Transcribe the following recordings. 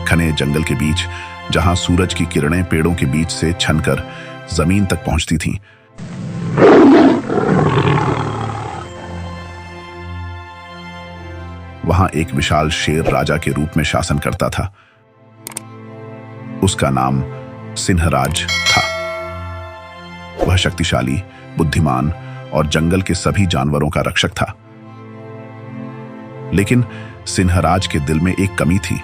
घने जंगल के बीच, जहां सूरज की किरणें पेड़ों के बीच से छनकर जमीन तक पहुंचती थीं, वहां एक विशाल शेर राजा के रूप में शासन करता था। उसका नाम सिंहराज था। वह शक्तिशाली, बुद्धिमान और जंगल के सभी जानवरों का रक्षक था। लेकिन सिंहराज के दिल में एक कमी थी।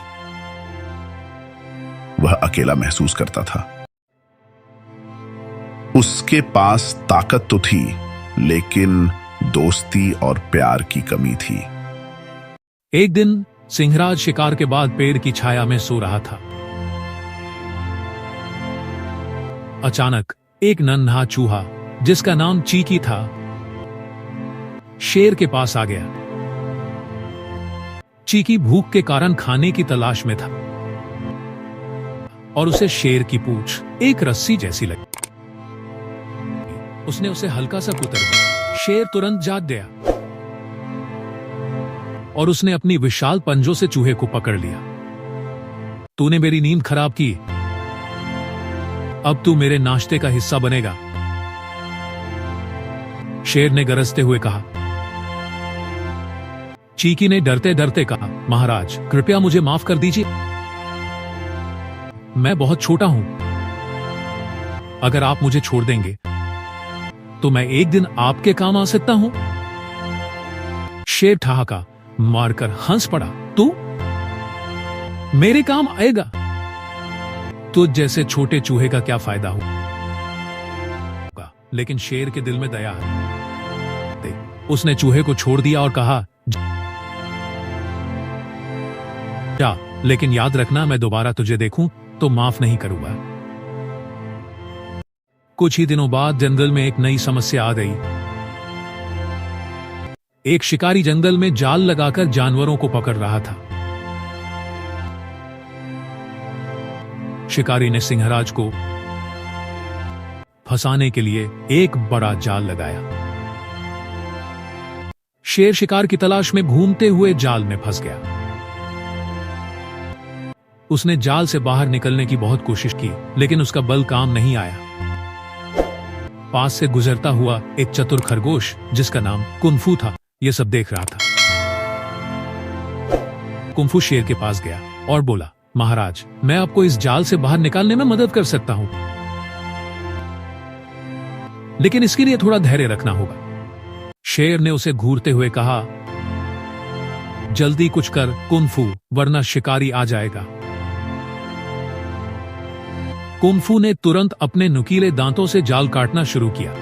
वह अकेला महसूस करता था। उसके पास ताकत तो थी, लेकिन दोस्ती और प्यार की कमी थी। एक दिन सिंहराज शिकार के बाद पेड़ की छाया में सो रहा था। अचानक एक नन्हा चूहा, जिसका नाम चीकी था, शेर के पास आ गया। चीकी भूख के कारण खाने की तलाश में था और उसे शेर की पूंछ एक रस्सी जैसी लगी। उसने उसे हल्का सा कुतर दिया। शेर तुरंत जाग गया और उसने अपनी विशाल पंजों से चूहे को पकड़ लिया। तूने मेरी नींद खराब की, अब तू मेरे नाश्ते का हिस्सा बनेगा, शेर ने गरजते हुए कहा। चीकी ने डरते डरते कहा, महाराज कृपया मुझे माफ कर दीजिए, मैं बहुत छोटा हूं। अगर आप मुझे छोड़ देंगे तो मैं एक दिन आपके काम आ सकता हूं। शेर ठहाका मारकर हंस पड़ा, तू मेरे काम आएगा? तुझ जैसे छोटे चूहे का क्या फायदा होगा? लेकिन शेर के दिल में दया है। उसने चूहे को छोड़ दिया और कहा, जा, लेकिन याद रखना मैं दोबारा तुझे देखूं तो माफ नहीं करूंगा। कुछ ही दिनों बाद जंगल में एक नई समस्या आ गई। एक शिकारी जंगल में जाल लगाकर जानवरों को पकड़ रहा था। शिकारी ने सिंहराज को फंसाने के लिए एक बड़ा जाल लगाया। शेर शिकार की तलाश में घूमते हुए जाल में फंस गया। उसने जाल से बाहर निकलने की बहुत कोशिश की, लेकिन उसका बल काम नहीं आया। पास से गुजरता हुआ एक चतुर खरगोश, जिसका नाम कुनफू था, यह सब देख रहा था। कुनफू शेर के पास गया और बोला, महाराज मैं आपको इस जाल से बाहर निकालने में मदद कर सकता हूं, लेकिन इसके लिए थोड़ा धैर्य रखना होगा। शेर ने उसे घूरते हुए कहा, जल्दी कुछ कर कुनफू, वरना शिकारी आ जाएगा। कुनफू ने तुरंत अपने नुकीले दांतों से जाल काटना शुरू किया,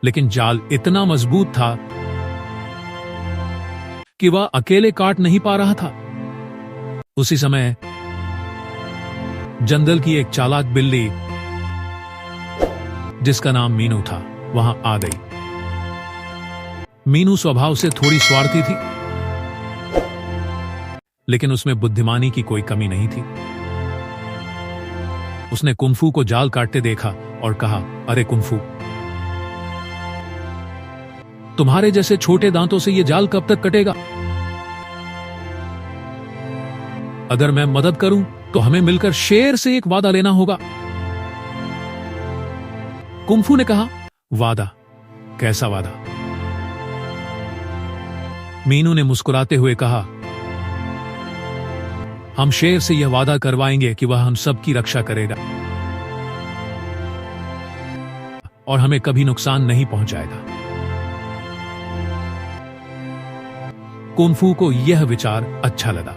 लेकिन जाल इतना मजबूत था कि वह अकेले काट नहीं पा रहा था। उसी समय जंगल की एक चालाक बिल्ली, जिसका नाम मीनू था, वहां आ गई। मीनू स्वभाव से थोड़ी स्वार्थी थी, लेकिन उसमें बुद्धिमानी की कोई कमी नहीं थी। उसने कुनफू को जाल काटते देखा और कहा, अरे कुनफू, तुम्हारे जैसे छोटे दांतों से यह जाल कब तक कटेगा? अगर मैं मदद करूं तो हमें मिलकर शेर से एक वादा लेना होगा। कुनफू ने कहा, वादा? कैसा वादा? मीनू ने मुस्कुराते हुए कहा, हम शेर से यह वादा करवाएंगे कि वह हम सबकी रक्षा करेगा और हमें कभी नुकसान नहीं पहुंचाएगा। कुनफू को यह विचार अच्छा लगा।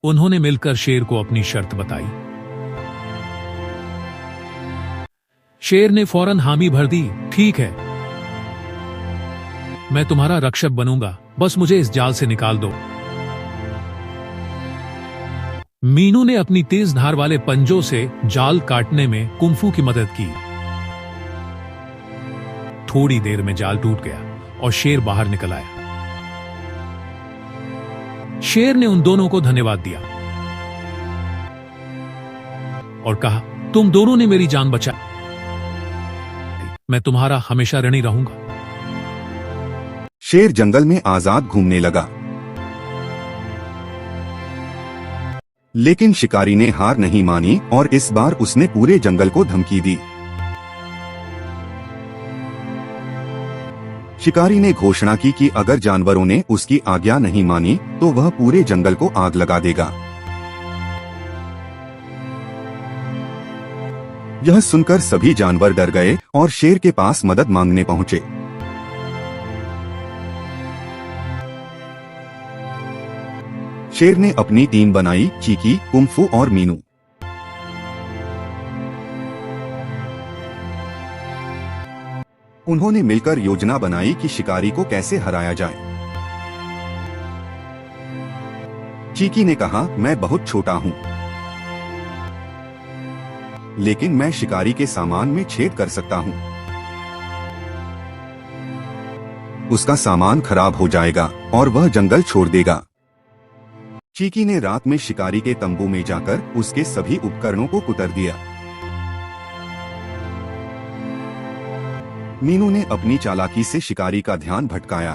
उन्होंने मिलकर शेर को अपनी शर्त बताई। शेर ने फौरन हामी भर दी, ठीक है, मैं तुम्हारा रक्षक बनूंगा, बस मुझे इस जाल से निकाल दो। मीनू ने अपनी तेज धार वाले पंजों से जाल काटने में कुनफू की मदद की। थोड़ी देर में जाल टूट गया और शेर बाहर निकल आया। शेर ने उन दोनों को धन्यवाद दिया और कहा, तुम दोनों ने मेरी जान बचाई, मैं तुम्हारा हमेशा ऋणी रहूंगा। शेर जंगल में आजाद घूमने लगा, लेकिन शिकारी ने हार नहीं मानी और इस बार उसने पूरे जंगल को धमकी दी। शिकारी ने घोषणा की कि अगर जानवरों ने उसकी आज्ञा नहीं मानी तो वह पूरे जंगल को आग लगा देगा। यह सुनकर सभी जानवर डर गए और शेर के पास मदद मांगने पहुंचे। शेर ने अपनी टीम बनाई, चीकी, कुंफू और मीनू। उन्होंने मिलकर योजना बनाई कि शिकारी को कैसे हराया जाए। चीकी ने कहा, मैं बहुत छोटा हूं, लेकिन मैं शिकारी के सामान में छेद कर सकता हूं। उसका सामान खराब हो जाएगा और वह जंगल छोड़ देगा। चीकी ने रात में शिकारी के तंबू में जाकर उसके सभी उपकरणों को कुतर दिया। मीनू ने अपनी चालाकी से शिकारी का ध्यान भटकाया,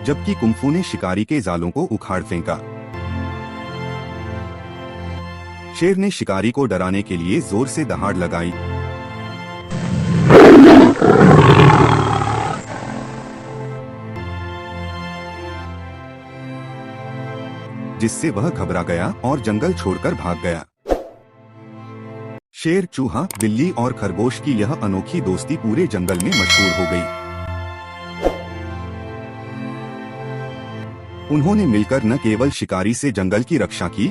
जबकि कुंफू ने शिकारी के जालों को उखाड़ फेंका। शेर ने शिकारी को डराने के लिए जोर से दहाड़ लगाई, जिससे वह घबरा गया और जंगल छोड़कर भाग गया। शेर, चूहा, बिल्ली और खरगोश की यह अनोखी दोस्ती पूरे जंगल में मशहूर हो गई। उन्होंने मिलकर न केवल शिकारी से जंगल की रक्षा की,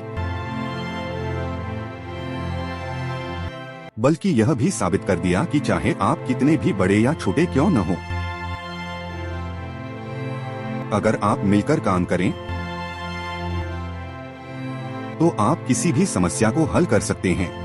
बल्कि यह भी साबित कर दिया कि चाहे आप कितने भी बड़े या छोटे क्यों न हो, अगर आप मिलकर काम करें तो आप किसी भी समस्या को हल कर सकते हैं।